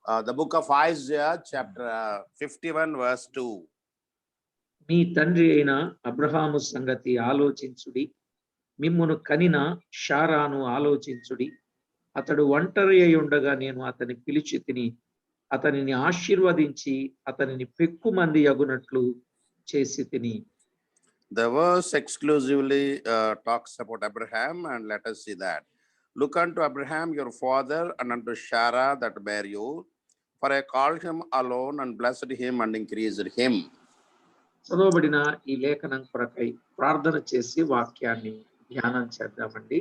The book of Isaiah, chapter 51, verse 2. మీ తండ్రి అయిన అబ్రహాము సంగతి ఆలోచించుడి, మిమ్మును కనిన షారాను ఆలోచించుడి. అతడు ఒంటరి అయి ఉండగా నేను అతని పిలిచి తిని అతనిని ఆశీర్వదించి అతనిని పెక్కుమంది అగునట్లు చేసి తిని. The verse exclusively talks about Abraham, and let us see that. Look unto Abraham your father, and unto Sarah that bare you, for I called him alone, and blessed him, and increased him. చదవబడిన ఈ లేఖనం కొరకై ప్రార్థన చేసి వాక్యాన్ని ధ్యానం చేద్దామండి.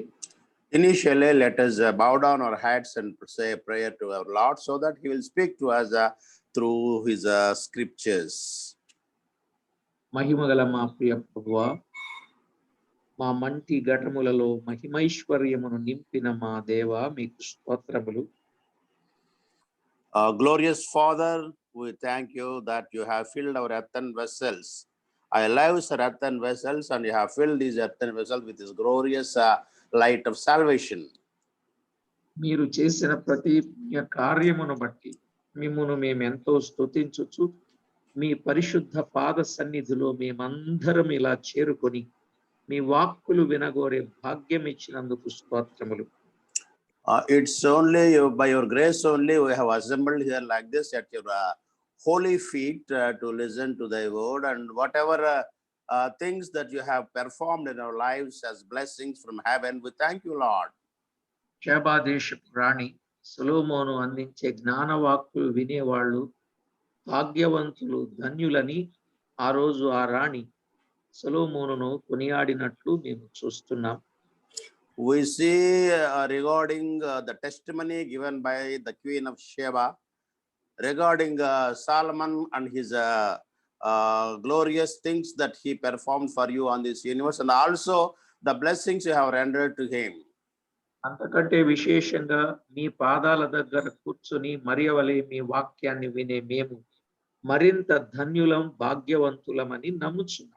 Initially, let us bow down our heads and say a prayer to our Lord, so that He will speak to us through His scriptures. మహిమగల మా ప్రియ ప్రభువా, మా మంటి ఘటములలో మహిమైశ్వర్యమును నింపిన మా దేవా, మీకు స్తోత్రములు. Glorious Father, we thank you that you have filled our earthen vessels. Our lives are earthen vessels, and you have filled these earthen vessels with this glorious light of salvation. మీరు చేసిన ప్రతి కార్యమును బట్టి మిమ్మును మేమెంతో స్తుతించుచు మీ పరిశుద్ధ పాద సన్నిధిలో మేమందరం ఇలా చేరుకొని మీ వాక్కులు వినగోరే భాగ్యం ఇచ్చినందుకు స్తోత్రములు. It's only by your grace only we have assembled here like this at your holy feet to listen to thy word, and whatever things that you have performed in our lives as blessings from heaven, we thank you, Lord. శేబాదేశపు రాణి సొలొమోను అందించే జ్ఞానవాక్కులు వినేవాళ్ళు భాగ్యవంతులు, ధన్యులని ఆ రోజు ఆ రాణి సొలొమోనును కొనియాడినట్లు మేము చూస్తున్నాం. We see regarding the testimony given by the Queen of Sheba regarding Solomon and his glorious things that he performed for you on this universe, and also the blessings you have rendered to him. అంతకంటే విశేషంగా మీ పాదాల దగ్గర కూర్చొని మరియవలే మీ వాక్యాన్ని వినే మేము మరింత ధన్యులం, భాగ్యవంతులమని నమ్ముచున్నాం.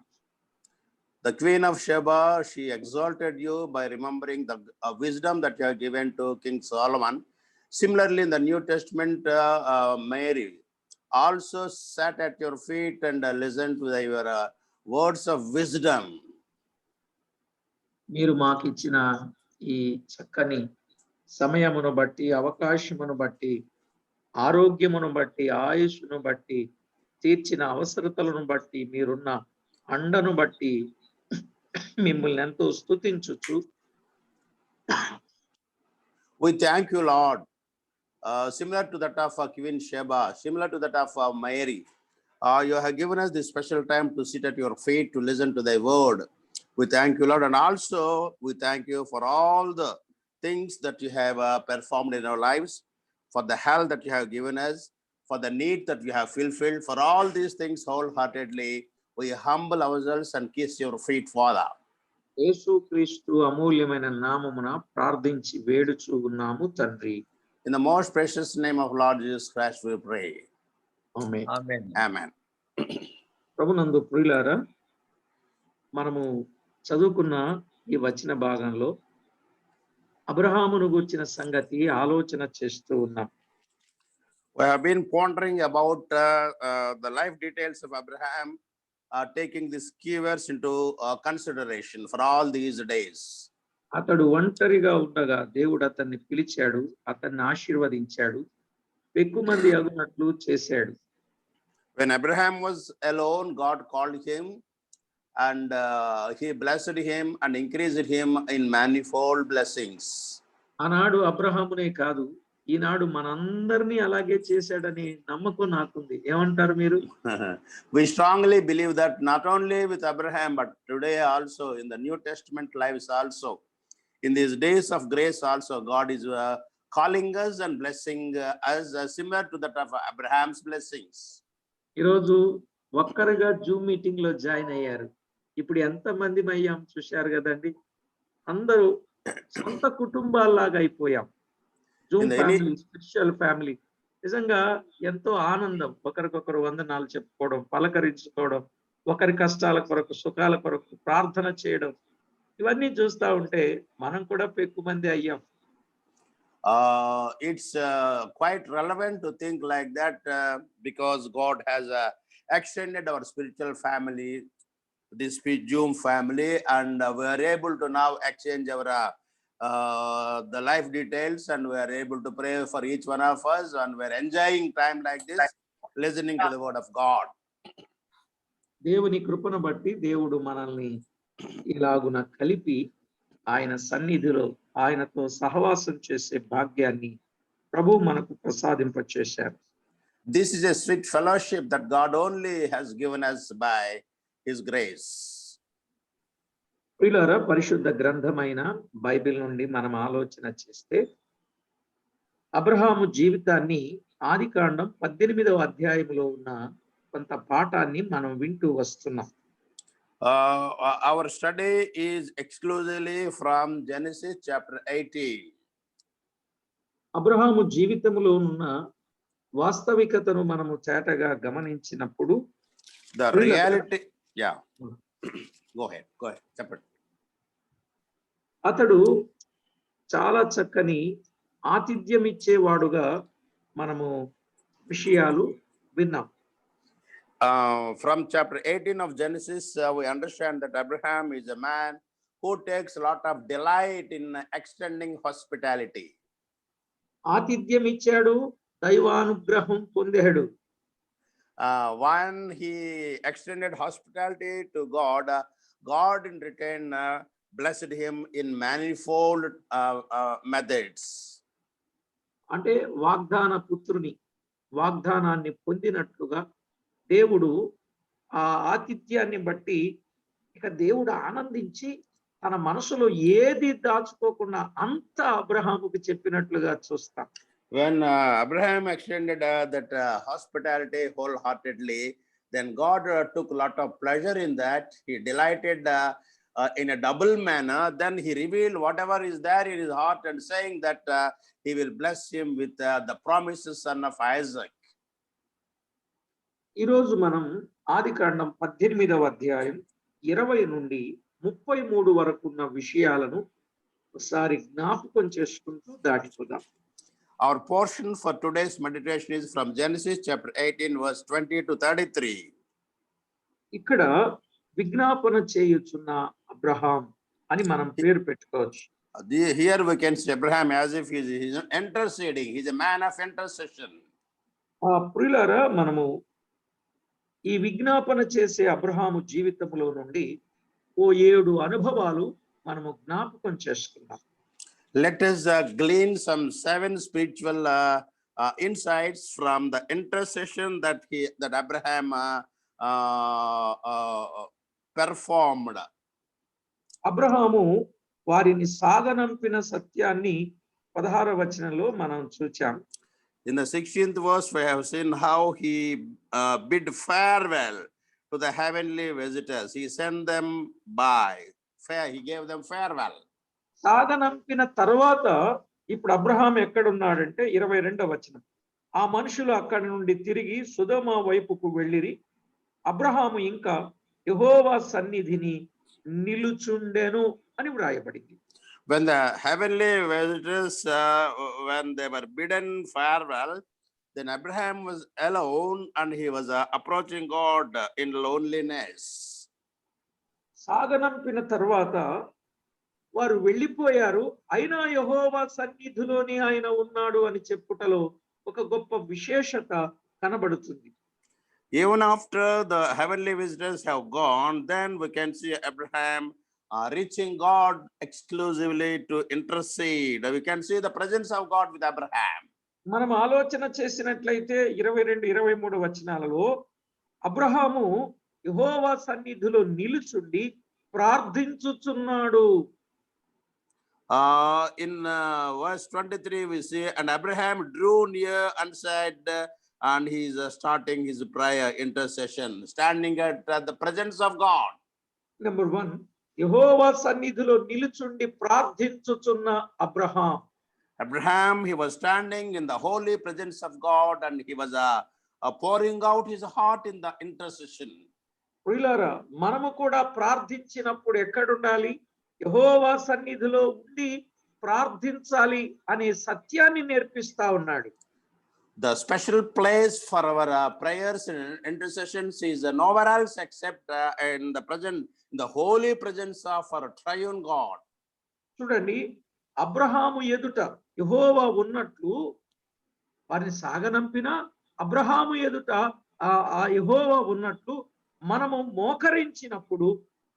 The Queen of Sheba, she exalted you by remembering the wisdom that you have given to King Solomon. Similarly, in the New Testament, Mary also sat at your feet and listened to your words of wisdom. మీరు మాకు ఇచ్చిన ఈ చక్కని సమయమును బట్టి, అవకాశమును బట్టి, ఆరోగ్యమును బట్టి, ఆయుష్ను బట్టి, తీర్చిన అవసరతలను బట్టి, మీరున్న అండను బట్టి మిమ్మల్ని ఎంతో స్తుతించుచు. We thank you, Lord. Similar to that of Queen Sheba, similar to that of Mary, you have given us this special time to sit at your feet to listen to thy word. We thank you, Lord, and also we thank you for all the things that you have performed in our lives, for the health that you have given us, for the need that you have fulfilled. For all these things wholeheartedly, we humble ourselves and kiss your feet, Father. యేసుక్రీస్తు అమూల్యమైన నామమున ప్రార్థించి వేడుచు ఉన్నాము తండ్రి. In the most precious name of Lord Jesus Christ we pray. Amen. Amen. Amen. ప్రభునందు ప్రియులారా, మనము చదువుకున్న ఈ వచన భాగంలో అబ్రహామును గూర్చిన సంగతి ఆలోచన చేస్తూ ఉన్నాం. We have been pondering about the life details of Abraham, taking these keywords into consideration for all these days. అతడు ఒంటరిగా ఉండగా దేవుడు అతన్ని పిలిచాడు, అతన్ని ఆశీర్వదించాడు, ఎక్కుమంది అగునట్లు చేశాడు. When Abraham was alone, God called him, and he blessed him and increased him in manifold blessings. ఆనాడు అబ్రహామునే కాదు, ఈనాడు మనందరినీ అలాగే చేశాడని నమ్మకం నాకుంది. ఏమంటారు మీరు? We strongly believe that not only with Abraham, but today also in the New Testament lives also, in these days of grace also, God is calling us and blessing us similar to that of Abraham's blessings. ఈరోజు ఒక్కరిగా Zoom meeting లో join అయ్యారు. ఇప్పుడు ఎంతమంది అయ్యాం చూశారు కదండి. అందరూ సొంత కుటుంబాల్లాగా అయిపోయాం. Zoom family, spiritual family. నిజంగా ఎంతో ఆనందం. ఒకరికొకరు వందనాలు చెప్పుకోవడం, పలకరించుకోవడం, ఒకరి కష్టాల కొరకు, సుఖాల కొరకు ప్రార్థన చేయడం, ఇవన్నీ చూస్తూ ఉంటే మనం కూడా ఎక్కువ మంది అయ్యాం. It's quite relevant to think like that because God has extended our spiritual family, this Zoom family, and we are able to now exchange our the life details, and we are able to pray for each one of us, and we are enjoying time like this, listening to the word of God. దేవుని కృపను బట్టి దేవుడు మనల్ని ఇలాగున కలిపి ఆయన సన్నిధిలో ఆయనతో సహవాసం చేసే భాగ్యాన్ని ప్రభు మనకు ప్రసాదింపచేశారు. This is a sweet fellowship that God only has given us by his grace. ప్రియులారా, పరిశుద్ధ గ్రంథమైన బైబిల్ నుండి మనం ఆలోచన చేస్తే అబ్రహాము జీవితాన్ని ఆదికాండం 18వ అధ్యాయంలో ఉన్న కొంత పాఠాన్ని మనం వింటూ వస్తున్నాం. Our study is exclusively from Genesis chapter 18. Abraham జీవితంలో ఉన్న వాస్తవికతను మనము చేటగా గమనించినప్పుడు The reality, yeah. Go ahead. చెప్పండి. అతడు చాలా చక్కని ఆతిథ్యం ఇచ్చేవాడుగా మనము విషయాలు విన్నాం. From chapter 18 of Genesis, we understand that Abraham is a man who takes a lot of delight in extending hospitality. ఆతిథ్యం ఇచ్చాడు, దైవానుగ్రహం పొందాడు. When he extended hospitality to God, God in return blessed him in manifold methods. అంటే వాగ్దాన పుత్రుని వాగ్దానాన్ని పొందినట్లుగా దేవుడు ఆ ఆతిథ్యాన్ని బట్టి ఇక దేవుడు ఆనందించి తన మనసులో ఏది దాచుకోకుండా అంత అబ్రహాముకి చెప్పినట్లుగా చూస్తాం. When Abraham extended that hospitality wholeheartedly, then God took a lot of pleasure in that. He delighted in a double manner. Then he revealed whatever is there in his heart and saying that he will bless him with the promises son of Isaac. ఈరోజు మనం ఆదికాండం 18వ అధ్యాయం 20 నుండి 33 వరకు ఉన్న విషయాలను ఒకసారి జ్ఞాపకం చేసుకుంటూ దాటిపోదాం. Our portion for today's meditation is from Genesis chapter 18 verse 20 to 33. ఇక్కడ విజ్ఞాపన చేయుచున్న అబ్రహాం అని మనం పేరు పెట్టుకోవచ్చు. Here we can see Abraham as if he is interceding. He is a man of intercession. ప్రియులారా, మనము ఈ విజ్ఞాపన చేసే అబ్రహాము జీవితంలో నుండి ఓ 7 అనుభవాలు మనము జ్ఞాపకం చేసుకుందాం. Let us glean some 7 spiritual insights from the intercession that Abraham performed. Abraham వారిని సాగనంపిన సత్యాన్ని 16వ వచనంలో మనం చూచాం. In the 16th verse, we have seen how he bid farewell to the heavenly visitors. He sent them by. He gave them farewell. సాగనంపిన తర్వాత ఇప్పుడు Abraham ఎక్కడున్నాడంటే 22వ వచనం. ఆ మనుషులు అక్కడి నుండి తిరిగి సొదొమ వైపుకు వెళ్ళిరి. అబ్రహాము ఇంకా యెహోవా సన్నిధిని నిలుచుండెను అని వ్రాయబడింది. When the heavenly visitors, when they were bidden farewell, then Abraham was alone and he was approaching God in loneliness. సాగనంపిన తర్వాత వారు వెళ్ళిపోయారు, అయినా యెహోవా సన్నిధిలోనే ఆయన ఉన్నాడు అని చెప్పుటలో ఒక గొప్ప విశేషత కనబడుతుంది. Even after the heavenly visitors have gone, then we can see Abraham reaching God exclusively to intercede. We can see the presence of God with Abraham. మనం ఆలోచన చేసినట్లయితే 22, 23 వచనాలలో అబ్రహాము యెహోవా సన్నిధిలో నిలుచుండి ప్రార్థించుచున్నాడు. In verse 23 we see, and Abraham drew near and said, and he is starting his prayer intercession, standing at the presence of God. Number 1, యెహోవా సన్నిధిలో నిలుచుండి ప్రార్థించుచున్న Abraham. Abraham, he was standing in the holy presence of God and he was pouring out his heart in the intercession. ప్రియులారా, మనము కూడా ప్రార్థించినప్పుడు ఎక్కడుండాలి? యెహోవా సన్నిధిలో ఉండి ప్రార్థించాలి అనే సత్యాన్ని నేర్పిస్తా ఉన్నాడు. The special place for our prayers and intercessions is nowhere else except in the holy presence of our triune God. చూడండి, అబ్రహాము ఎదుట యెహోవా ఉన్నట్లు వారిని సాగనంపిన అబ్రహాము ఎదుట ఆ యెహోవా ఉన్నట్లు మనము మోకరించినప్పుడు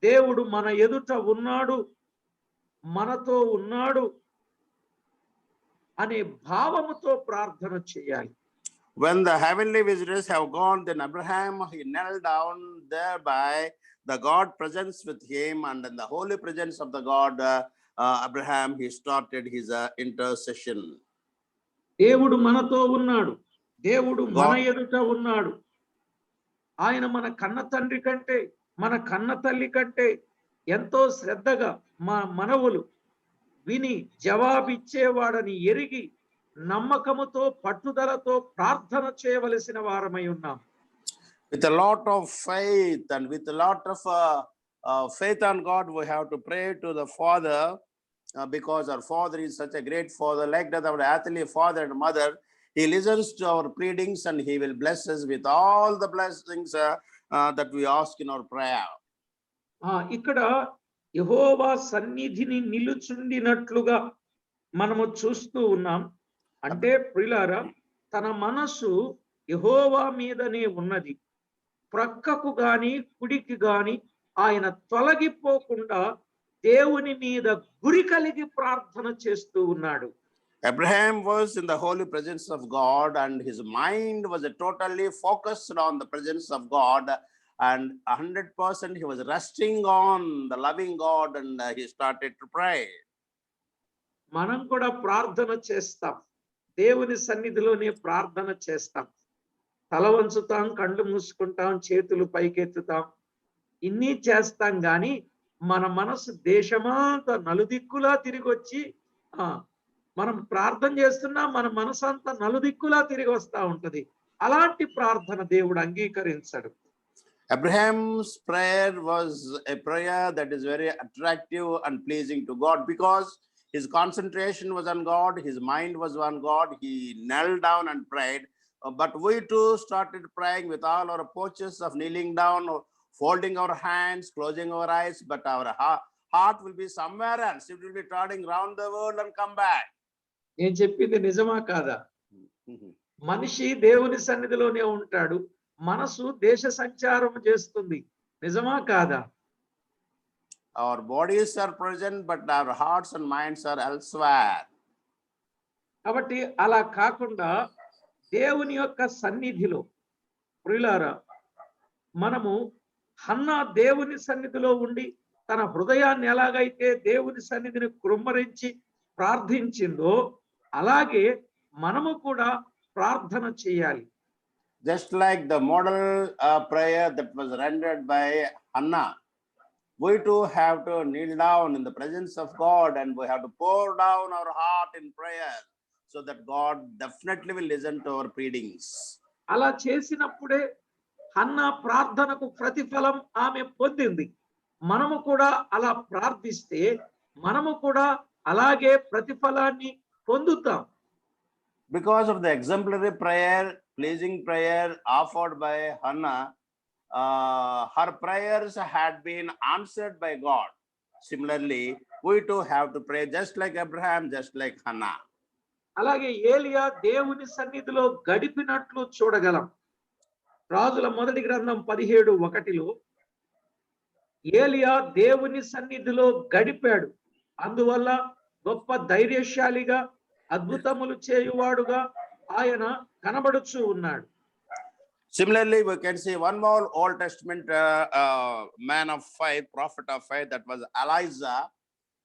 దేవుడు మన ఎదుట ఉన్నాడు, మనతో ఉన్నాడు అనే భావముతో ప్రార్థన చేయాలి. When the heavenly visitors have gone, then Abraham, he knelt down there by the God presence with him, and in the holy presence of the God, Abraham, he started his intercession. దేవుడు మనతో ఉన్నాడు, దేవుడు మన God, ఎదుట ఉన్నాడు. ఆయన మన కన్న తండ్రి కంటే, మన కన్న తల్లి కంటే ఎంతో శ్రద్ధగా మనవులు విని జవాబిచ్చేవాడని ఎరిగి నమ్మకముతో పట్టుదలతో ప్రార్థన చేయవలసిన వారమై ఉన్నాం. with a lot of faith and with a lot of faith on God, we have to pray to the Father, because our Father is such a great Father, like that our earthly father and mother. He listens to our pleadings and he will bless us with all the blessings that we ask in our prayer. ఇక్కడ యెహోవా సన్నిధిని నిలుచుండినట్లుగా మనము చూస్తూ ఉన్నాం. అంటే ప్రియులారా, తన మనసు యెహోవా మీదనే ఉన్నది. ప్రక్కకు గాని కుడికి గాని ఆయన తొలగిపోకుండా దేవుని మీద గురి కలిగి ప్రార్థన చేస్తూ ఉన్నాడు. Abraham was in the holy presence of God, and his mind was totally focused on the presence of God, and 100% he was resting on the loving God, and he started to pray. మనం కూడా ప్రార్థన చేస్తాం, దేవుని సన్నిధిలోనే ప్రార్థన చేస్తాం. తల వంచుతాం, కళ్ళు మూసుకుంటాం, చేతులు పైకెత్తుతాం, ఇన్ని చేస్తాం. గాని మన మనసు దేశమంతా నలుదిక్కులా తిరిగి వచ్చి మనం ప్రార్థన చేస్తున్నా మన మనసు అంతా నలుదిక్కులా తిరిగి వస్తా ఉంటది. అలాంటి ప్రార్థన దేవుడు అంగీకరించడు. Abraham's prayer was a prayer that is very attractive and pleasing to God, because his concentration was on God, his mind was on God. He knelt down and prayed. But we too started praying with all our approaches of kneeling down, folding our hands, closing our eyes, but our heart will be somewhere else. It will be trotting around the world and come back. నేను చెప్పింది నిజమా కాదా? మనిషి దేవుని సన్నిధిలోనే ఉంటాడు, మనసు దేశ సంచారం చేస్తుంది. నిజమా కాదా? Our bodies are present, but our hearts and minds are elsewhere. కాబట్టి అలా కాకుండా దేవుని యొక్క సన్నిధిలో, ప్రియులారా, మనము హన్నా దేవుని సన్నిధిలో ఉండి తన హృదయాన్ని ఎలాగైతే దేవుని సన్నిధిని కృమ్మరించి ప్రార్థించిందో అలాగే మనము కూడా ప్రార్థన చేయాలి. Just like the model prayer that was rendered by Hannah, we too have to kneel down in the presence of God, and we have to pour down our heart in prayer, so that God definitely will listen to our pleadings. అలా చేసినప్పుడే Hannah ప్రార్థనకు ప్రతిఫలం ఆమె పొందింది. మనము కూడా అలా ప్రార్థిస్తే మనము కూడా అలాగే ప్రతిఫలాన్ని పొందుతాం. Because of the exemplary prayer, pleasing prayer offered by Hannah, her prayers had been answered by God. Similarly, we too have to pray just like Abraham, just like Hannah. అలాగే ఏలియా దేవుని సన్నిధిలో గడిపినట్లు చూడగలం. రాజుల మొదటి గ్రంథం 17:1 ఏలియా దేవుని సన్నిధిలో గడిపాడు. అందువల్ల గొప్ప ధైర్యశాలిగా, అద్భుతములు చేయువాడుగా ఆయన కనబడుచూ ఉన్నాడు. Similarly, we can see one more Old Testament man of faith, prophet of faith, that was Elijah.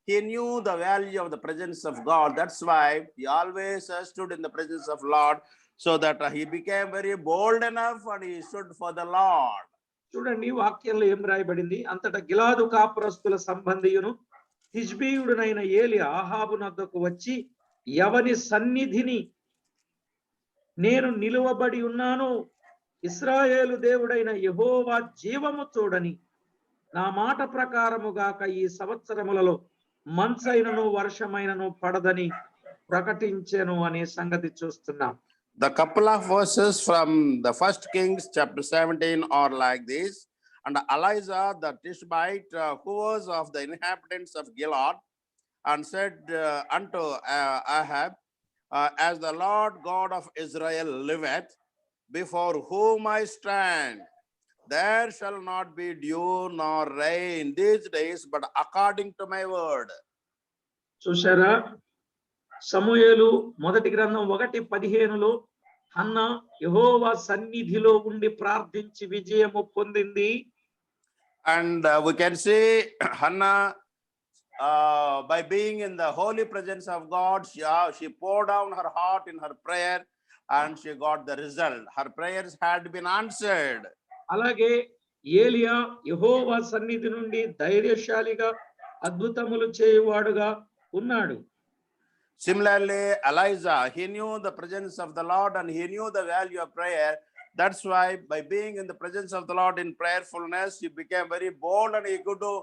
He knew the value of the presence of God. That's why he always stood in the presence of Lord, so that he became very bold enough and he stood for the Lord. చూడండి, వాక్యంలో ఏం రాయబడింది? అంతటా గిలాదు కాపురస్తుల సంబంధియును హిజ్బీయుడునైన ఏలియా ఆహాబు నద్దకు వచ్చి, ఎవని సన్నిధిని నేను నిలువబడి ఉన్నాను, ఇశ్రాయేలు దేవుడైన యెహోవా జీవము తోడని, నా మాట ప్రకారముగాక ఈ సంవత్సరములలో మంచైనను వర్షమైనను పడదని ప్రకటించెను అనే సంగతి చూస్తున్నాం. The couple of verses from the first Kings chapter 17 are like this. And Elijah the Tishbite, who was of the inhabitants of Gilead, and said unto Ahab, as the Lord God of Israel liveth, before whom I stand, there shall not be dew nor rain these days, but according to my word. చూశారా, సమూయేలు మొదటి గ్రంథం 1:15లో హన్న యెహోవా సన్నిధిలో ఉండి ప్రార్థించి విజయము పొందింది. And we can see Hannah, by being in the holy presence of God, she poured down her heart in her prayer and she got the result. Her prayers had been answered. అలాగే ఏలియా యెహోవా సన్నిధి నుండి ధైర్యశాలిగా అద్భుతములు చేయువాడుగా ఉన్నాడు. Similarly, Elijah, he knew the presence of the Lord and he knew the value of prayer. That's why by being in the presence of the Lord in prayerfulness, he became very bold and he could do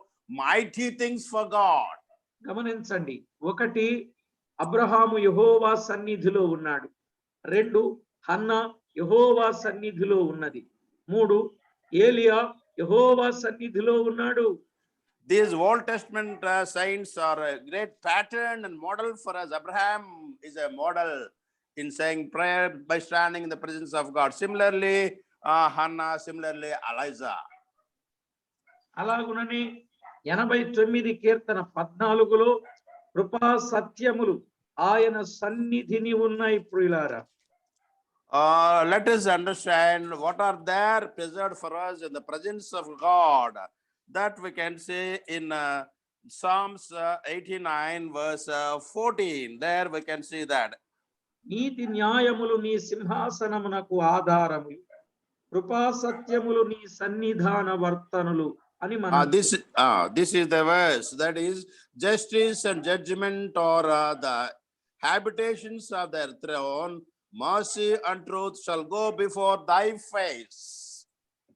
mighty things for God. గమనించండి, ఒకటి అబ్రహాము యెహోవా సన్నిధిలో ఉన్నాడు. 2 హన్న యెహోవా సన్నిధిలో ఉన్నది. 3 ఏలియా యెహోవా సన్నిధిలో ఉన్నాడు. These Old Testament saints are a great pattern and model for us. Abraham is a model in saying prayer by standing in the presence of God. Similarly, Hannah, similarly, Elijah. అలాగుననే 89 కీర్తన 14లో కృపా సత్యములు ఆయన సన్నిధిని ఉన్నాయి ప్రియులారా. Let us understand what are there preserved for us in the presence of God. That we can see in Psalms 89 verse 14. There we can see that. నీతి న్యాయములు నీ సింహాసనమునకు ఆధారములు, కృపా సత్యములు నీ సన్నిధాన వర్తనులు అని మనం this is the verse, that is, justice and judgment or the habitations of their throne, mercy and truth shall go before thy face.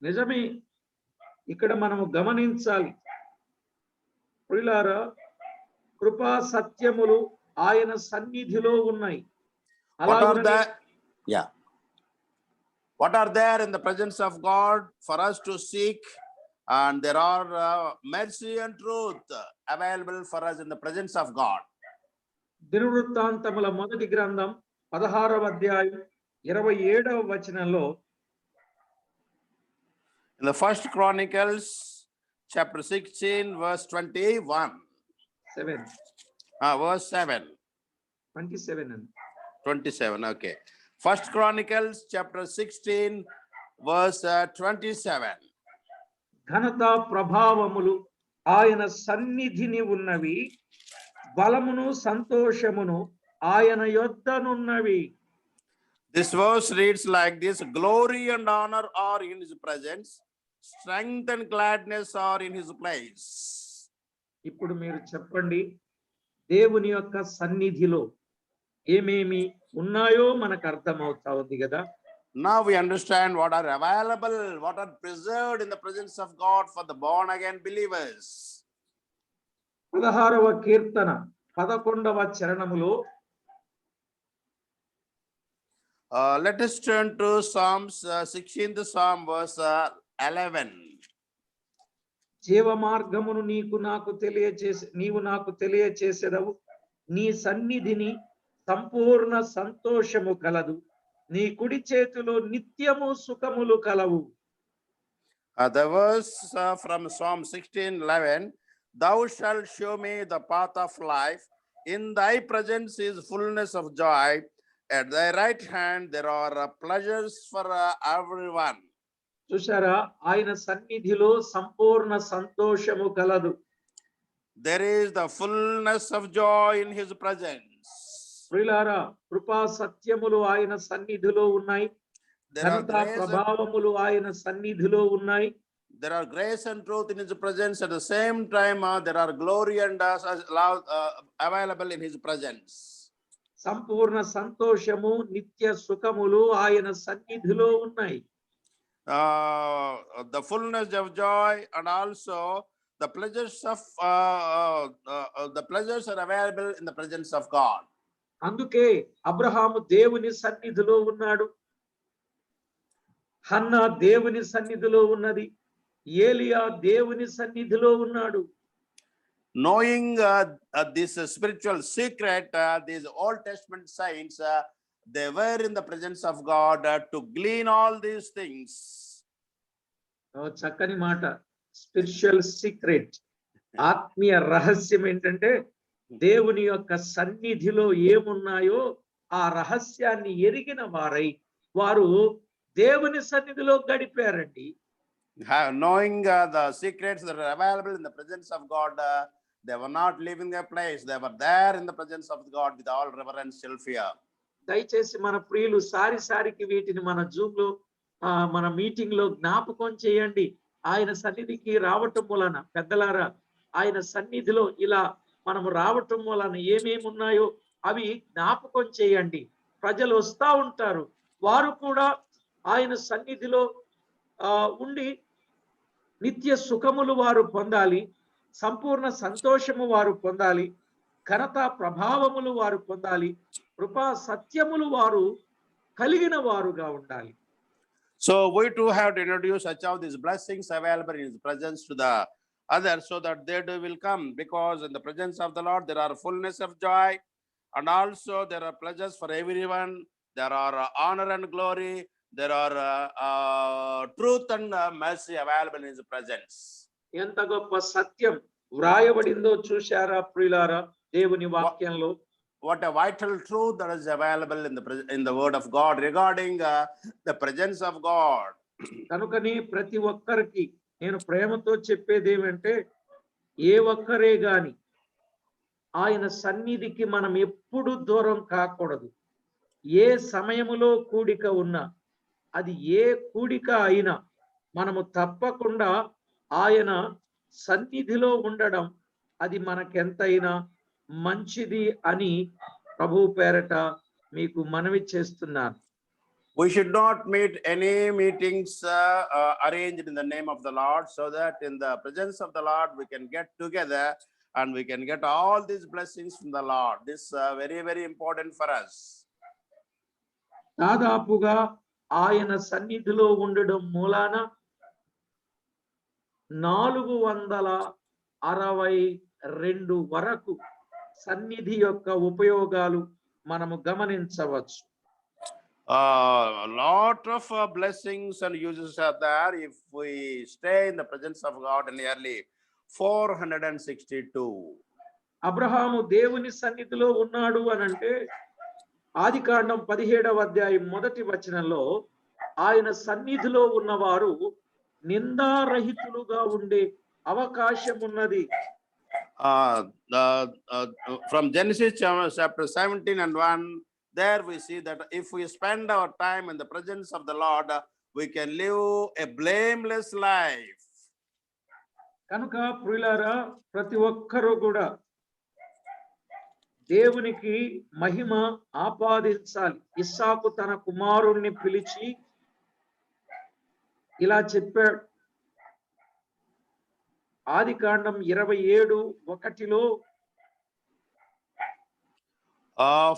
నిజమే, ఇక్కడ మనము గమనించాలి ప్రియులారా, కృపా సత్యములు ఆయన సన్నిధిలో ఉన్నాయి. What are there in the presence of God for us to seek? And there are mercy and truth available for us in the presence of God. దినవృత్తాంతముల మొదటి గ్రంథం 16వ అధ్యాయం 27వ వచనంలో, in the First Chronicles chapter 16 verse 21. 7 verse 7. 27, okay. First Chronicles chapter 16 verse 27. ఘనత ప్రభావములు ఆయన సన్నిధిని ఉన్నవి, బలమును సంతోషమును ఆయన యొద్దనున్నవి. This verse reads like this: glory and honor are in his presence, strength and gladness are in his place. ఇప్పుడు మీరు చెప్పండి, దేవుని యొక్క సన్నిధిలో ఏమేమి ఉన్నాయో మనకు అర్థమవుతా ఉంది కదా. Now we understand what are available, what are preserved in the presence of God for the born again believers. 16వ Keerthana 11వ చరణములో, let us turn to Psalms 16th Psalm verse 11. జీవ మార్గమును నీవు నాకు తెలియచేసెదవు, నీ సన్నిధిని సంపూర్ణ సంతోషము కలదు, నీ కుడి చేతిలో నిత్యము సుఖములు కలవు. The verse from Psalm 16:11, thou shalt show me the path of life, in thy presence is fullness of joy, at thy right hand there are pleasures for everyone. చూశారా, ఆయన సన్నిధిలో సంపూర్ణ సంతోషము కలదు. There is the fullness of joy in his presence. ప్రియులారా, కృపా సత్యములు ఆయన సన్నిధిలో ఉన్నాయి, ఘనత ప్రభావములు ఆయన సన్నిధిలో ఉన్నాయి. There are grace and truth in his presence. At the same time, there are glory and available in his presence. సంపూర్ణ సంతోషము, నిత్య సుఖములు ఆయన సన్నిధిలో ఉన్నాయి. The fullness of joy and also the pleasures of the pleasures are available in the presence of God. అందుకే అబ్రహాము దేవుని సన్నిధిలో ఉన్నాడు, హన్నా దేవుని సన్నిధిలో ఉన్నది, ఏలియా దేవుని సన్నిధిలో ఉన్నాడు. Knowing this spiritual secret, these Old Testament saints, they were in the presence of God to glean all these things. చక్కని మాట. స్పిరిచువల్ సీక్రెట్, ఆత్మీయ రహస్యం ఏంటంటే దేవుని యొక్క సన్నిధిలో ఏమున్నాయో ఆ రహస్యాన్ని ఎరిగిన వారై వారు దేవుని సన్నిధిలో గడిపారండి. Knowing the secrets that are available in the presence of God, they were not leaving their place. They were there in the presence of God with all reverential fear. దయచేసి మన ప్రియులు సారికి వీటిని మన జూమ్ లో మన మీటింగ్ లో జ్ఞాపకం చేయండి. ఆయన సన్నిధికి రావటం వలన పెద్దలారా, ఆయన సన్నిధిలో ఇలా మనము రావటం వలన ఏమేమి ఉన్నాయో అవి జ్ఞాపకం చేయండి. ప్రజలు వస్తా ఉంటారు, వారు కూడా ఆయన సన్నిధిలో ఉండి నిత్య సుఖములు వారు పొందాలి, సంపూర్ణ సంతోషము వారు పొందాలి, ఘనత ప్రభావములు వారు పొందాలి, కృపా సత్యములు వారు కలిగిన వారుగా ఉండాలి. So we too have to introduce such of these blessings available in his presence to the others, so that they too will come, because in the presence of the Lord there are fullness of joy, and also there are pleasures for everyone. There are honor and glory. There are truth and mercy available in his presence. ఎంత గొప్ప సత్యం వ్రాయబడిందో చూశారా ప్రియులారా దేవుని వాక్యంలో? What a vital truth that is available in the word of God regarding the presence of God. కనుకనే ప్రతి ఒక్కరికి నేను ప్రేమతో చెప్పేది ఏమంటే, ఏ ఒక్కరే గాని ఆయన సన్నిధికి మనం ఎప్పుడు దూరం కాకూడదు. ఏ సమయములో కూడిక ఉన్నా, అది ఏ కూడిక అయినా మనము తప్పకుండా ఆయన సన్నిధిలో ఉండడం అది మనకెంతైనా మంచిది అని ప్రభు పేరట మీకు మనవి చేస్తున్నాను. We should not meet any meetings arranged in the name of the Lord, so that in the presence of the Lord we can get together and we can get all these blessings from the Lord. This is very, very important for us. దాదాపుగా ఆయన సన్నిధిలో ఉండడం మూలాన 462 వరకు సన్నిధి యొక్క ఉపయోగాలు మనము గమనించవచ్చు. A lot of blessings and uses are there if we stay in the presence of God. Nearly 462. Abraham దేవుని సన్నిధిలో ఉన్నాడు అనంటే ఆదికాండం 17వ అధ్యాయం 1వ వచనంలో ఆయన సన్నిధిలో ఉన్నవారు నిందారహితులుగా ఉండే అవకాశం ఉన్నది. From Genesis chapter 17 and 1, there we see that if we spend our time in the presence of the Lord, we can live a blameless life. కనుక ప్రియులారా, ప్రతి ఒక్కరూ కూడా దేవునికి మహిమ ఆపాదించాలి. ఇస్సాకు తన కుమారుణ్ణి పిలిచి ఇలా చెప్పాడు. ఆదికాండం 27:1లో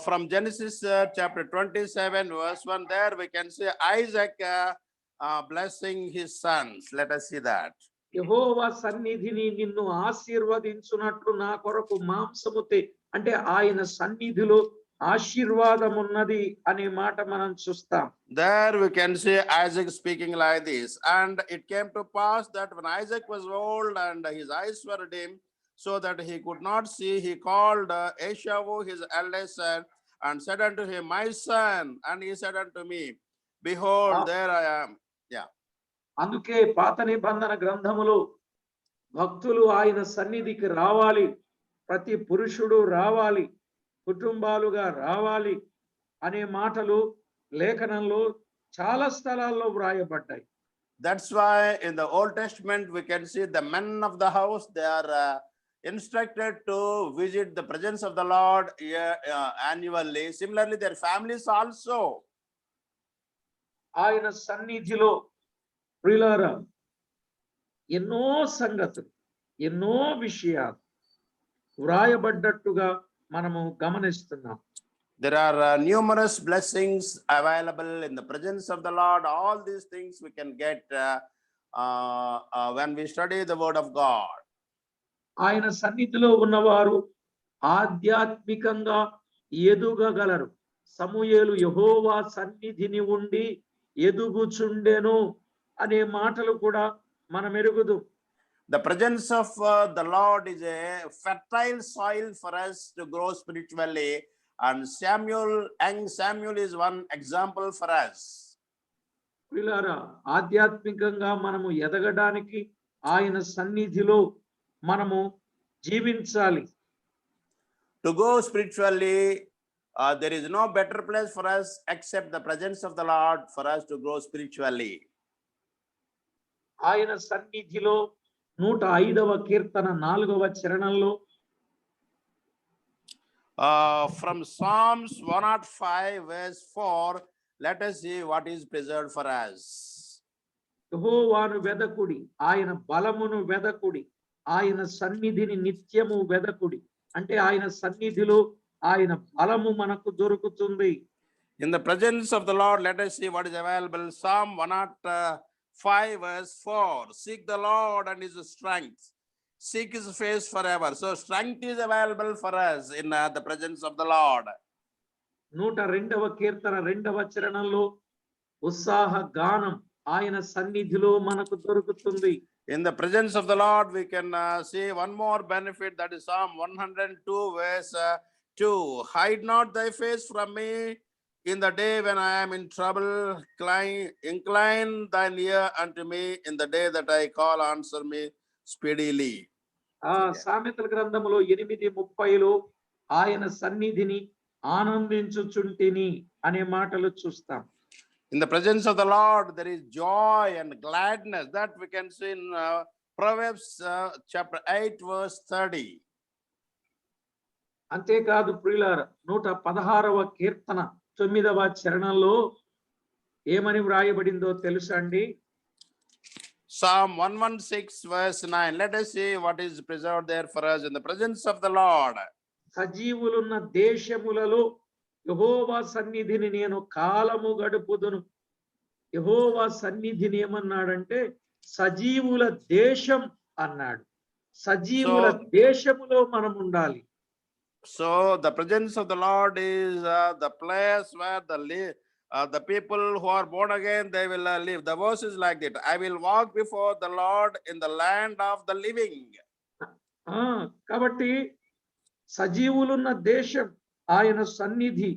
from Genesis chapter 27 verse 1, there we can see Isaac blessing his sons. Let us see that. యెహోవా సన్నిధిని నిన్ను ఆశీర్వదించునట్లు నా కొరకు మాంసము అంటే ఆయన సన్నిధిలో ఆశీర్వాదం ఉన్నది అనే మాట మనం చూస్తాం. There we can see Isaac speaking like this. And it came to pass that when Isaac was old and his eyes were dim, so that he could not see, he called Esau his eldest son and said unto him, my son. And he said unto me, behold, there I am. Yeah. అందుకే పాత నిబంధన గ్రంథములో భక్తులు ఆయన సన్నిధికి రావాలి, ప్రతి పురుషుడు రావాలి, కుటుంబాలుగా రావాలి అనే మాటలు లేఖనంలో చాలా స్థలాల్లో వ్రాయబడ్డాయి. That's why in the Old Testament we can see the men of the house, they are instructed to visit the presence of the Lord annually. Similarly, their families also. ఆయన సన్నిధిలో ప్రియులారా ఎన్నో సంగతులు ఎన్నో విషయాలు వ్రాయబడ్డట్టుగా మనము గమనిస్తున్నాం. There are numerous blessings available in the presence of the Lord. All these things we can get when we study the word of God. ఆయన సన్నిధిలో ఉన్నవారు ఆధ్యాత్మికంగా ఎదుగగలరు. సమూయేలు యెహోవా సన్నిధిని ఉండి ఎదుగుచుండెను అనే మాటలు కూడా మనం ఎరుగుదు. The presence of the Lord is a fertile soil for us to grow spiritually, and young Samuel is one example for us. ప్రియులారా, ఆధ్యాత్మికంగా మనము ఎదగడానికి ఆయన సన్నిధిలో మనము జీవించాలి. To go spiritually, there is no better place for us except the presence of the Lord for us to grow spiritually. ఆయన సన్నిధిలో 105వ కీర్తన 4వ చరణంలో from Psalms 105 verse 4, let us see what is preserved for us. యెహోవాను వెదకుడి, ఆయన బలమును వెదకుడి, ఆయన సన్నిధిని నిత్యము వెదకుడి. అంటే ఆయన సన్నిధిలో ఆయన బలము మనకు దొరుకుతుంది. In the presence of the Lord, let us see what is available. Psalm 105 verse 4, seek the Lord and his strength, seek his face forever. So strength is available for us in the presence of the Lord. 102వ కీర్తన 2వ చరణంలో ఉత్సాహ గానం ఆయన సన్నిధిలో మనకు దొరుకుతుంది. In the presence of the Lord, we can see one more benefit, that is Psalm 102 verse 2. Hide not thy face from me in the day when I am in trouble. Incline thine ear unto me in the day that I call, answer me speedily. సామెతల గ్రంథములో 8:30లో ఆయన సన్నిధిని ఆనందించుచుంటిని అనే మాటలు చూస్తాం. In the presence of the Lord, there is joy and gladness, that we can see in Proverbs chapter 8 verse 30. అంతేకాదు ప్రియులారా, 116వ కీర్తన 9వ చరణంలో ఏమని వ్రాయబడిందో తెలుసా అండి? Psalm 116 verse 9. Let us see what is preserved there for us in the presence of the Lord. సజీవులున్న దేశములలో యెహోవా సన్నిధిని నేను కాలము గడుపుదును. యెహోవా సన్నిధిని ఏమన్నాడంటే సజీవుల దేశం అన్నాడు. సజీవుల దేశములో మనం ఉండాలి. So the presence of the Lord is the place where the people who are born again, they will live. The verse is like that. I will walk before the Lord in the land of the living. కాబట్టి సజీవులున్న దేశం ఆయన సన్నిధి.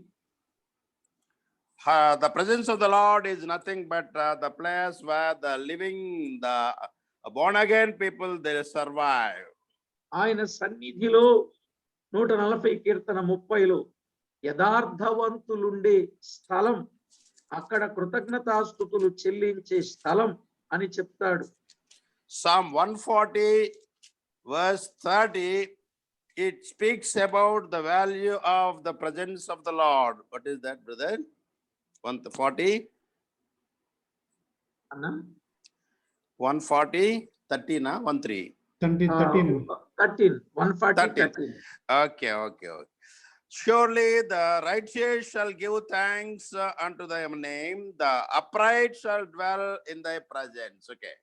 The presence of the Lord is nothing but the place where the living, the born again people, they survive. ఆయన సన్నిధిలో 140 కీర్తన 30లో యథార్థవంతులుండే స్థలం, అక్కడ కృతజ్ఞతాస్తుతులు చెల్లించే స్థలం అని చెప్తాడు. Psalm 140 verse 30, it speaks about the value of the presence of the Lord. What is that, brother? 140 అన్నా 140 13 13 140. Okay. Surely the righteous shall give thanks unto thy name, the upright shall dwell in thy presence. Okay.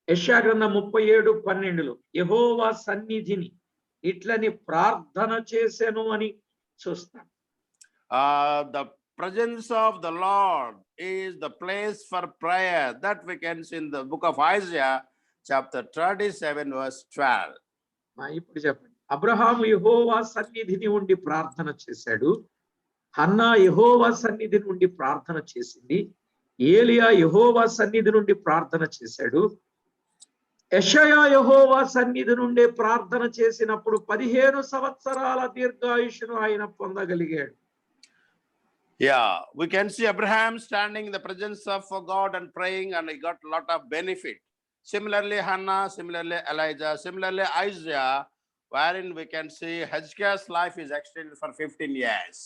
యెషయా గ్రంథం 37:12లో యెహోవా సన్నిధిని ఇట్లని ప్రార్థన చేసెను అని చూస్తాం. The presence of the Lord is the place for prayer, that we can see in the book of Isaiah chapter 37 verse 12. ఇప్పుడు చెప్పండి, అబ్రహాము యెహోవా సన్నిధిని ఉండి ప్రార్థన చేశాడు, హన్నా యెహోవా సన్నిధి నుండి ప్రార్థన చేసింది, ఏలియా యెహోవా సన్నిధి నుండి ప్రార్థన చేశాడు, యెషయా యెహోవా సన్నిధి నుండి ప్రార్థన చేసినప్పుడు 15 సంవత్సరాల దీర్ఘాయుష్ను ఆయన పొందగలిగాడు. Yeah, we can see Abraham standing in the presence of God and praying, and he got a lot of benefit. Similarly, Hannah, similarly, Elijah, similarly, Isaiah, wherein we can see Hezekiah's life is extended for 15 years.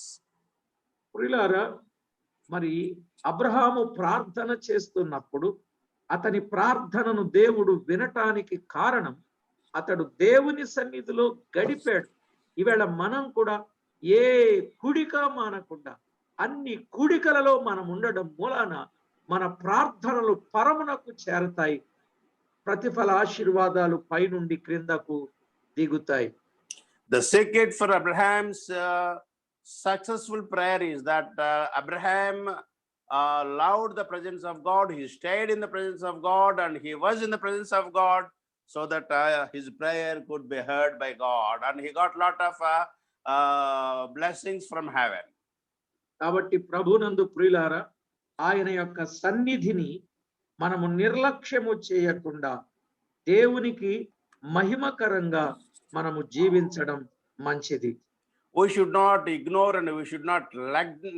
ప్రియులారా, మరి అబ్రహాము ప్రార్థన చేస్తున్నప్పుడు అతని ప్రార్థనను దేవుడు వినటానికి కారణం అతడు దేవుని సన్నిధిలో గడిపాడు. ఈవేళ మనం కూడా ఏ కూడిక మానకుండా అన్ని కూడికలలో మనం ఉండడం మూలాన మన ప్రార్థనలు పరమునకు చేరతాయి. ప్రతిఫల ఆశీర్వాదాలు పైనుండి క్రిందకు దిగుతాయి. The secret for Abraham's successful prayer is that Abraham loved the presence of God. He stayed in the presence of God and he was in the presence of God so that his prayer could be heard by God. And he got a lot of blessings from heaven. కాబట్టి ప్రభునందు ప్రియులారా, ఆయన యొక్క సన్నిధిని మనము నిర్లక్ష్యము చేయకుండా దేవునికి మహిమకరంగా మనము జీవించడం మంచిది. We should not ignore and we should not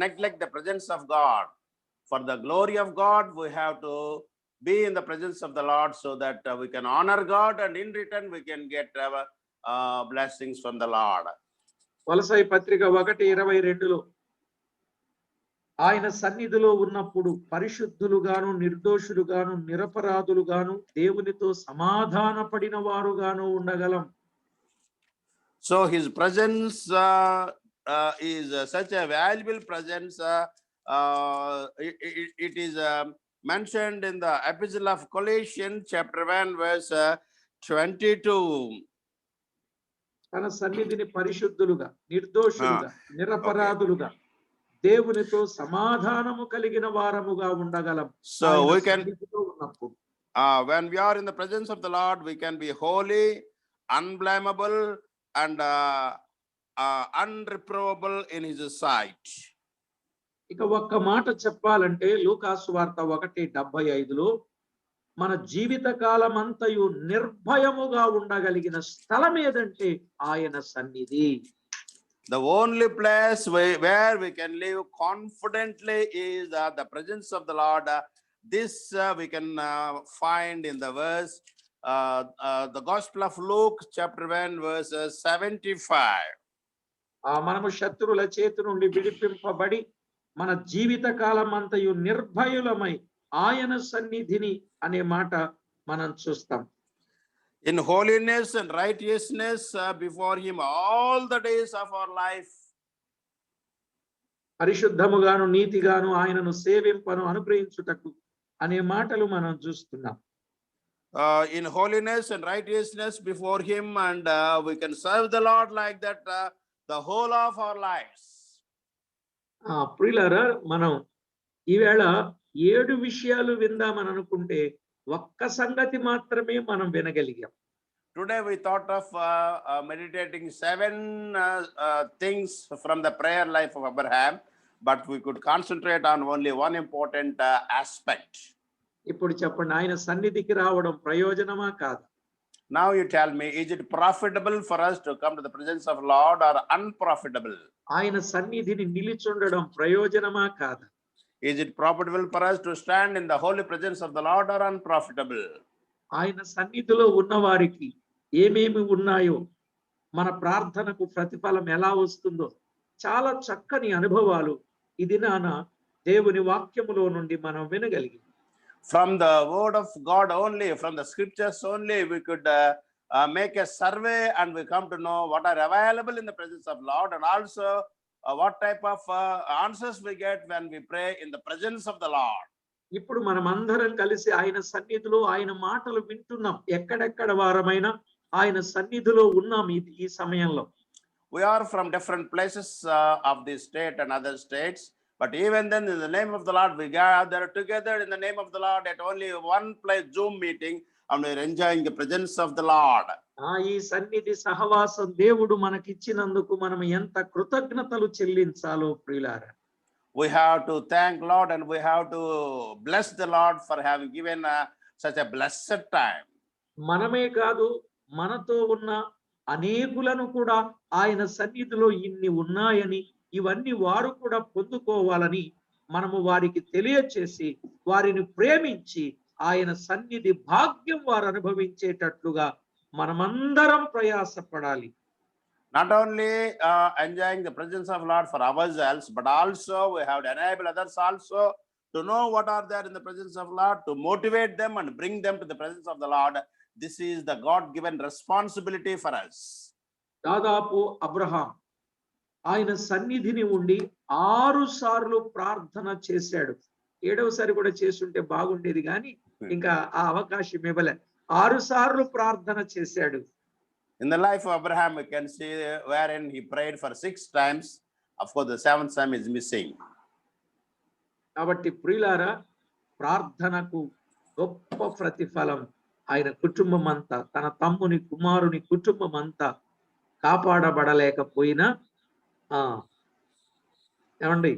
neglect the presence of God. For the glory of God, we have to be in the presence of the Lord so that we can honor God and in return we can get blessings from the Lord. వలసై పత్రిక 1:22లో ఆయన సన్నిధిలో ఉన్నప్పుడు పరిశుద్ధులుగాను నిర్దోషులుగాను నిరపరాధులుగాను దేవునితో సమాధాన పడిన వారుగాను ఉండగలం. So his presence is such a valuable presence. It is mentioned in the epistle of Colossians chapter 1 verse 22. తన సన్నిధిని పరిశుద్ధులుగా నిర్దోషులుగా నిరపరాధులుగా దేవునితో సమాధానము కలిగిన వారముగా ఉండగలం. So we can ఉన్నప్పుడు when we are in the presence of the Lord, we can be holy, unblameable, and unreprovable in his sight. ఇక ఒక్క మాట చెప్పాలంటే లూకాసు వార్త 1:75లో మన జీవిత కాలమంతయు నిర్భయముగా ఉండగలిగిన స్థలం ఏదంటే ఆయన సన్నిధి. The only place where we can live confidently is the presence of the Lord. This we can find in the verse the Gospel of Luke chapter 1 verse 75. మనము శత్రువుల చేతి నుండి విడిపింపబడి మన జీవిత కాలమంతయు నిర్భయులమై ఆయన సన్నిధిని అనే మాట మనం చూస్తాం. In holiness and righteousness before him all the days of our life. పరిశుద్ధముగాను నీతిగాను ఆయనను సేవింపను అనుగ్రహించుటకు అనే మాటలు మనం చూస్తున్నాం. In holiness and righteousness before him, and we can serve the Lord like that the whole of our lives. ప్రియులారా, మనం ఈవేళ 7 విషయాలు విందామని అనుకుంటే ఒక్క సంగతి మాత్రమే మనం వినగలిగాం. Today we thought of meditating 7 things from the prayer life of Abraham, but we could concentrate on only one important aspect. ఇప్పుడు చెప్పండి, ఆయన సన్నిధికి రావడం ప్రయోజనమా కాదా? Now you tell me, is it profitable for us to come to the presence of Lord or unprofitable? ఆయన సన్నిధిని నిలిచుండడం ప్రయోజనమా కాదా? Is it profitable for us to stand in the holy presence of the Lord or unprofitable? ఆయన సన్నిధిలో ఉన్న వారికి ఏమేమి ఉన్నాయో, మన ప్రార్థనకు ప్రతిఫలం ఎలా వస్తుందో చాలా చక్కని అనుభవాలు ఇది నాన్న దేవుని వాక్యములో నుండి మనం వినగలిగాం. From the word of God only, from the scriptures only, we could make a survey and we come to know what are available in the presence of Lord, and also what type of answers we get when we pray in the presence of the Lord. ఇప్పుడు మనం అందరం కలిసి ఆయన సన్నిధిలో ఆయన మాటలు వింటున్నాం. ఎక్కడెక్కడ వారమైనా ఆయన సన్నిధిలో ఉన్నాం ఈ సమయంలో. We are from different places of this state and other states, but even then in the name of the Lord we gather together in the name of the Lord at only one place Zoom meeting, and we are enjoying the presence of the Lord. ఈ సన్నిధి సహవాసం దేవుడు మనకిచ్చినందుకు మనం ఎంత కృతజ్ఞతలు చెల్లించాలో ప్రియులారా. We have to thank Lord and we have to bless the Lord for having given such a blessed time. మనమే కాదు, మనతో ఉన్న అనేకులను కూడా ఆయన సన్నిధిలో ఇన్ని ఉన్నాయని, ఇవన్నీ వారు కూడా పొందుకోవాలని మనము వారికి తెలియచేసి వారిని ప్రేమించి ఆయన సన్నిధి భాగ్యం వారు అనుభవించేటట్లుగా మనమందరం ప్రయాసపడాలి. Not only enjoying the presence of Lord for ourselves, but also we have to enable others also to know what are there in the presence of Lord, to motivate them and bring them to the presence of the Lord. This is the God-given responsibility for us. దాదాపు Abraham ఆయన సన్నిధిని ఉండి 6 సార్లు ప్రార్థన చేశాడు. 7వసారి కూడా చేసుంటే బాగుండేది కానీ ఇంకా ఆ అవకాశం ఇవ్వలే. 6 సార్లు ప్రార్థన చేశాడు. In the life of Abraham, we can see wherein he prayed for 6 times. Of course, the 7th time is missing. కాబట్టి ప్రియులారా, ప్రార్థనకు గొప్ప ప్రతిఫలం ఆయన కుటుంబం అంతా, తన తమ్ముని కుమారుని కుటుంబం అంతా కాపాడబడలేకపోయినా ఏమండి,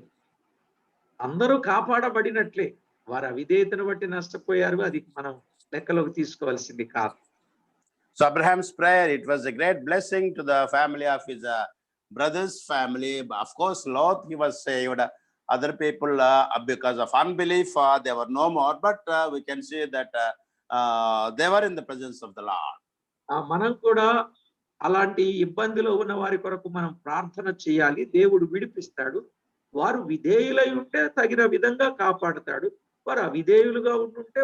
అందరూ కాపాడబడినట్లే. వారి అవిధేయతను బట్టి నష్టపోయారు, అది మనం లెక్కలోకి తీసుకోవాల్సింది కాదు. So Abraham's prayer, it was a great blessing to the family of his brother's family. Of course, Lot, he was saved. Other people, because of unbelief, they were no more. But we can see that they were in the presence of the Lord. మనం కూడా అలాంటి ఇబ్బందిలో ఉన్న వారి కొరకు మనం ప్రార్థన చేయాలి. దేవుడు విడిపిస్తాడు. వారు విధేయులై ఉంటే తగిన విధంగా కాపాడుతాడు. వారు అవిధేయులుగా ఉంటుంటే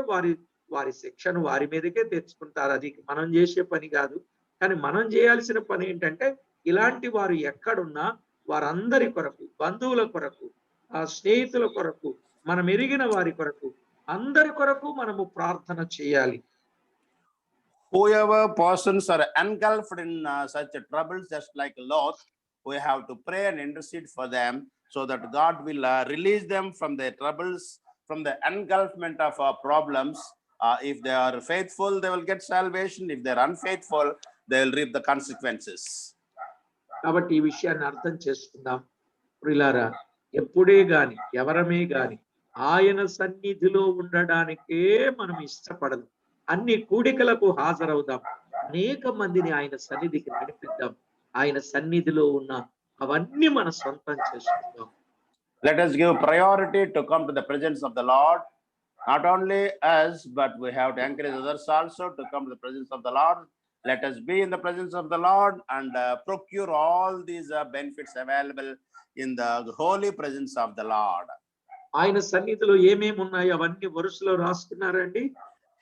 వారి శిక్షను వారి మీదకే తెచ్చుకుంటారు. అది మనం చేసే పని కాదు. కానీ మనం చేయాల్సిన పని ఏంటంటే, ఇలాంటి వారు ఎక్కడున్నా వారందరి కొరకు, బంధువుల కొరకు, స్నేహితుల కొరకు, మనం ఎరిగిన వారి కొరకు, అందరి కొరకు మనము ప్రార్థన చేయాలి. Whoever persons are engulfed in such troubles, just like Lot, we have to pray and intercede for them so that God will release them from their troubles, from the engulfment of problems. If they are faithful, they will get salvation. If they are unfaithful, they will reap the consequences. కాబట్టి ఈ విషయాన్ని అర్థం చేసుకుందాం ప్రియులారా. ఎప్పుడే గాని, ఎవరమే గాని ఆయన సన్నిధిలో ఉండడానికే మనం ఇష్టపడదు. అన్ని కూడికలకు హాజరవుదాం. అనేక మందిని ఆయన సన్నిధికి నడిపిద్దాం. ఆయన సన్నిధిలో ఉన్న అవన్నీ మన సొంతం చేసుకుందాం. Let us give priority to come to the presence of the Lord. Not only us, but we have to encourage others also to come to the presence of the Lord. Let us be in the presence of the Lord and procure all these benefits available in the holy presence of the Lord. ఆయన సన్నిధిలో ఏమేమి ఉన్నాయో అవన్నీ వరుసలో రాసుకున్నారండి?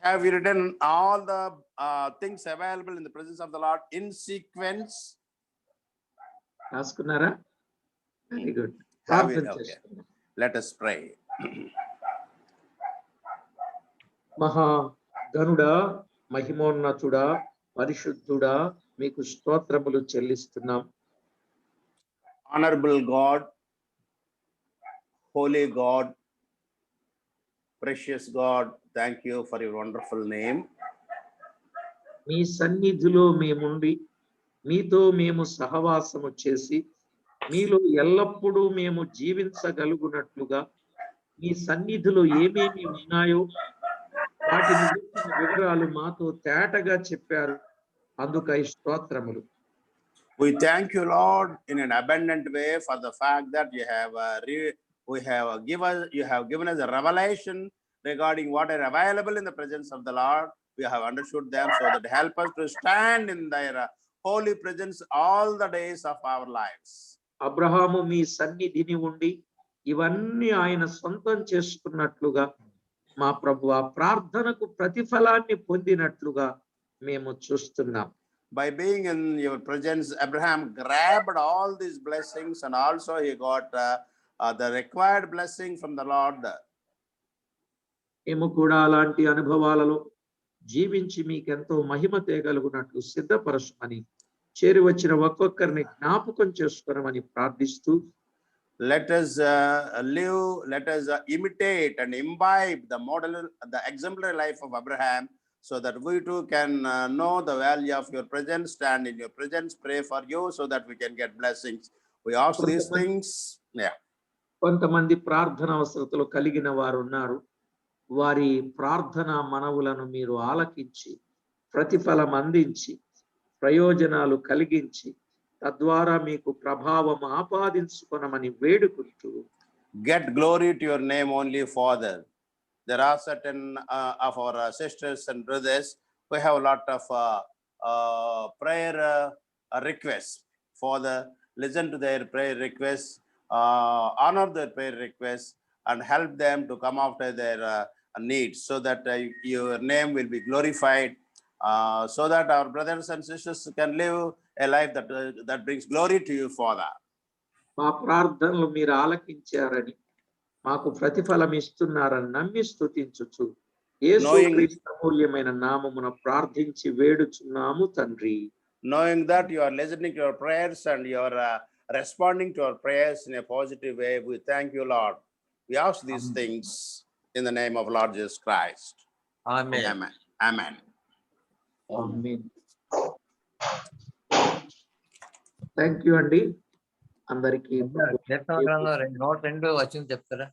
Have you written all the things available in the presence of the Lord in sequence? రాసుకున్నారా? Very good. Okay. Let us pray. మహా గనుడా, మహిమోన్నతుడా, పరిశుద్ధుడా, మీకు స్తోత్రములు చెల్లిస్తున్నాం. Honorable God, holy God, precious God, thank you for your wonderful name. మీ సన్నిధిలో మేముండి, మీతో మేము సహవాసము చేసి, మీలో ఎల్లప్పుడూ మేము జీవించగలుగునట్లుగా మీ సన్నిధిలో ఏమేమి ఉన్నాయో వాటిని గురించిన వివరాలు మాతో తేటగా చెప్పారు. అందుకై స్తోత్రములు. We thank you, Lord, in an abundant way for the fact that you have given us a revelation regarding what are available in the presence of the Lord. We have understood them so that help us to stand in their holy presence all the days of our lives. Abraham మీ సన్నిధిని ఉండి ఇవన్నీ ఆయన సొంతం చేసుకున్నట్లుగా మా ప్రభువా, ప్రార్థనకు ప్రతిఫలాన్ని పొందినట్లుగా మేము చూస్తున్నాం. By being in your presence, Abraham grabbed all these blessings and also he got the required blessing from the Lord. మేము కూడా అలాంటి అనుభవాలలో జీవించి మీకెంతో మహిమ తేగలుగునట్లు సిద్ధపరచమని, చేరి వచ్చిన ఒక్కొక్కరిని జ్ఞాపకం చేసుకోమని ప్రార్థిస్తూ, let us live, let us imitate and imbibe the model, the exemplary life of Abraham, so that we too can know the value of your presence, stand in your presence, pray for you so that we can get blessings. We ask these things. కొంతమంది ప్రార్థన అవసరతలు కలిగిన వారు ఉన్నారు. వారి ప్రార్థన మనవులను మీరు ఆలకించి, ప్రతిఫలం అందించి, ప్రయోజనాలు కలిగించి, తద్వారా మీకు ప్రభావం ఆపాదించుకొనమని వేడుకుంటూ, get glory to your name only, Father. There are certain of our sisters and brothers who have a lot of prayer requests. Father, listen to their prayer requests, honor their prayer requests, and help them to come after their needs, so that your name will be glorified, so that our brothers and sisters can live a life that brings glory to you, Father. మా ప్రార్థనలు మీరు ఆలకించారని మాకు ప్రతిఫలం ఇస్తున్నారని నమ్మి స్తుతించుచు యేసుక్రీస్తు అమూల్యమైన నామమున ప్రార్థించి వేడుచున్నాము తండ్రి. Knowing that you are listening to our prayers and you are responding to our prayers in a positive way, we thank you, Lord. We ask these things in the name of Lord Jesus Christ. Amen. Amen. Amen. Amen. Thank you అండి అందరికీ. కీర్తన గ్రంథం 102 వచనం చెప్తారా?